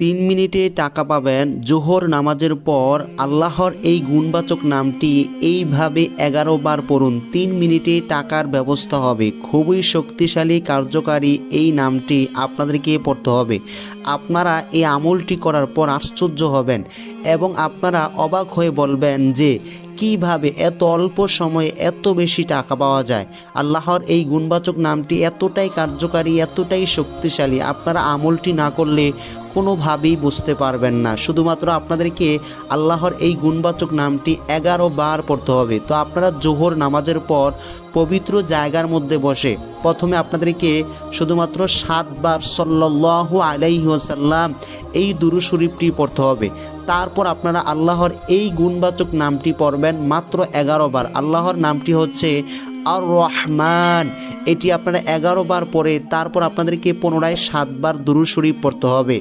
3 মিনিটে টাকা পাবেন। জোহর নামাজের পর আল্লাহর এই গুণবাচক নামটি এইভাবে 11 বার পড়ুন, 3 মিনিটে টাকার ব্যবস্থা হবে। খুবই শক্তিশালী কার্যকারী এই নামটি আপনাদেরকে পড়তে হবে। আপনারা এই আমলটি করার পর আশ্চর্য হবেন এবং আপনারা অবাক হয়ে বলবেন যে কিভাবে এত অল্প সময়ে এত বেশি টাকা পাওয়া যায়। আল্লাহর এই গুণবাচক নামটি এতটাই কার্যকারী, এতটাই শক্তিশালী, আপনারা আমলটি না করলে কোনোভাবেই বুঝতে পারবেন না। শুধুমাত্র আপনাদেরকে আল্লাহর এই গুণবাচক নামটি 11 বার পড়তে হবে। তো আপনারা জোহর নামাজের পর পবিত্র জায়গার মধ্যে বসে প্রথমে আপনাদেরকে শুধুমাত্র 7 বার সাল্লাল্লাহু আলাইহি ওয়াসাল্লাম এই দুরূদ শরীফটি পড়তে হবে। তারপর আপনারা আল্লাহর এই গুণবাচক নামটি পড়বেন মাত্র 11 বার। আল্লাহর নামটি হচ্ছে আর রহমান। এটি আপনারা 11 বার পরে তারপর আপনাদেরকে পুনরায় 7 বার দুরূদ শরীফ পড়তে হবে।